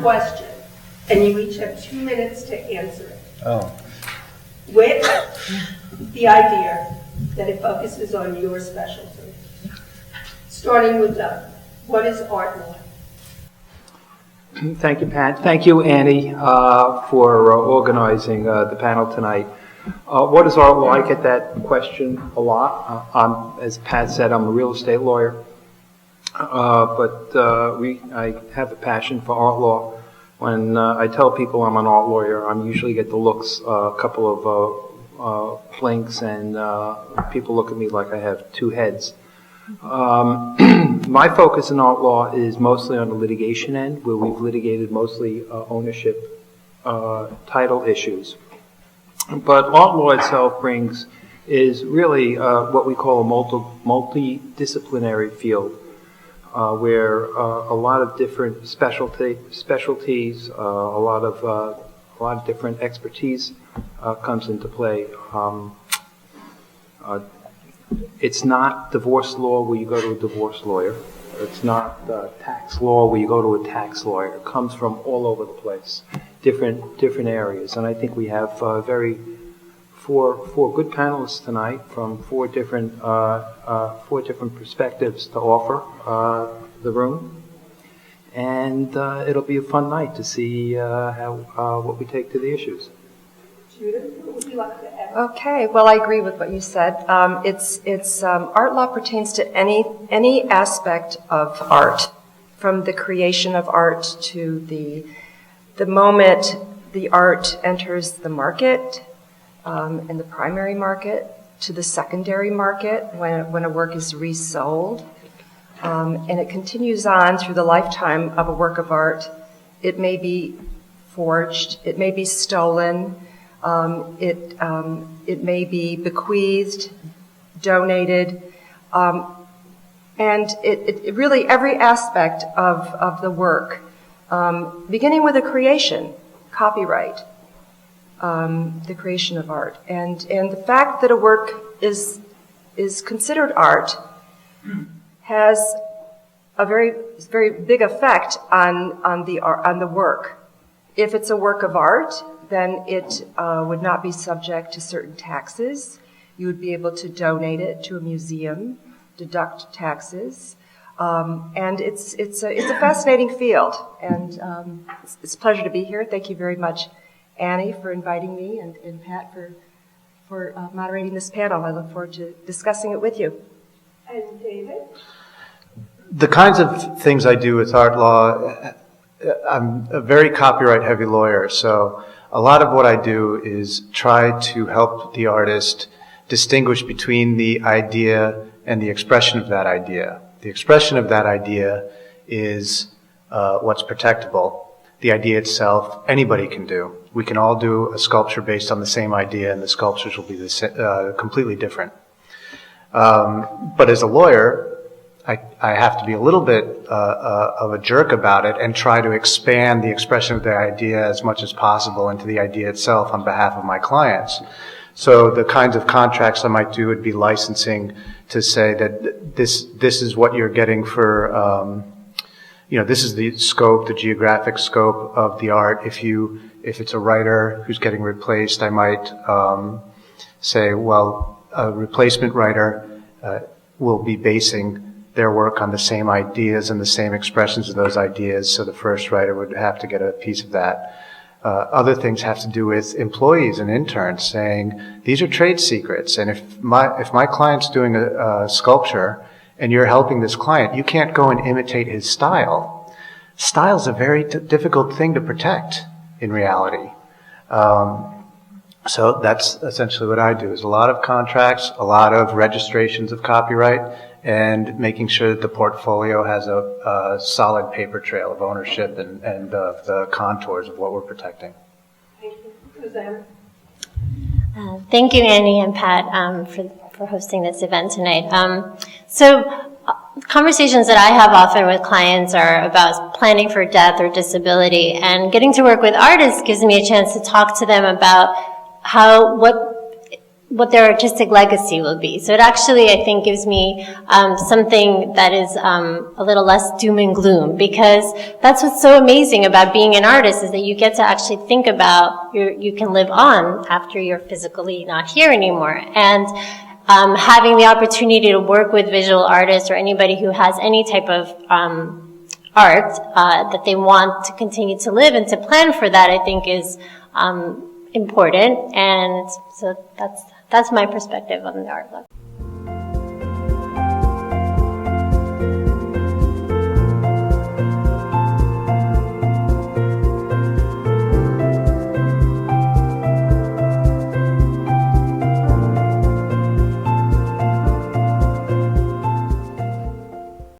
question, and you each have 2 minutes to answer it. Oh. With the idea that it focuses on your specialty. Starting with Doug, what is art law? Thank you, Pat. Thank you, Annie, for organizing the panel tonight. What is art law? I get that question a lot. As Pat said, I'm a real estate lawyer, but I have a passion for art law. When I tell people I'm an art lawyer, I usually get the looks, a couple of blinks, and people look at me like I have two heads. My focus in art law is mostly on the litigation end, where we've litigated mostly ownership title issues. But art law itself is really what we call a multidisciplinary field, where a lot of different specialties, a lot of different expertise comes into play. It's not divorce law where you go to a divorce lawyer. It's not tax law where you go to a tax lawyer. It comes from all over the place, different areas. And I think we have four good panelists tonight from four different perspectives to offer the room. And it'll be a fun night to see what we take to the issues. Judith, what would you like to add? Okay, well, I agree with what you said. Art law pertains to any aspect of art, from the creation of art to the moment the art enters the market, in the primary market, to the secondary market when a work is resold, and it continues on through the lifetime of a work of art. It may be forged, it may be stolen. It may be bequeathed, donated, and it really every aspect of the work, beginning with the creation, copyright, the creation of art, and the fact that a work is considered art has a very big effect on the work. If it's a work of art, then it would not be subject to certain taxes. You would be able to donate it to a museum, deduct taxes, and it's a fascinating field. And it's a pleasure to be here. Thank you very much, Annie, for inviting me, and Pat for moderating this panel. I look forward to discussing it with you. And David? The kinds of things I do with art law, I'm a very copyright-heavy lawyer, so a lot of what I do is try to help the artist distinguish between the idea and the expression of that idea. The expression of that idea is what's protectable. The idea itself, anybody can do. We can all do a sculpture based on the same idea, and the sculptures will be completely different. But as a lawyer, I have to be a little bit of a jerk about it and try to expand the expression of the idea as much as possible into the idea itself on behalf of my clients. So the kinds of contracts I might do would be licensing to say that this is what you're getting for, this is the scope, the geographic scope of the art. If it's a writer who's getting replaced, I might say, well, a replacement writer will be basing their work on the same ideas and the same expressions of those ideas, so the first writer would have to get a piece of that. Other things have to do with employees and interns saying, these are trade secrets, and if my client's doing a sculpture and you're helping this client, you can't go and imitate his style. Style's a very difficult thing to protect in reality. So that's essentially what I do, is a lot of contracts, a lot of registrations of copyright, and making sure that the portfolio has a solid paper trail of ownership and of the contours of what we're protecting. Thank you. Rosanna? Thank you, Annie and Pat, for hosting this event tonight. Conversations that I have often with clients are about planning for death or disability, and getting to work with artists gives me a chance to talk to them about what their artistic legacy will be. So it actually, I think, gives me something that is a little less doom and gloom, because that's what's so amazing about being an artist, is that you get to actually think about you can live on after you're physically not here anymore. And having the opportunity to work with visual artists or anybody who has any type of art that they want to continue to live and to plan for that, I think is important. And so that's my perspective on the art look.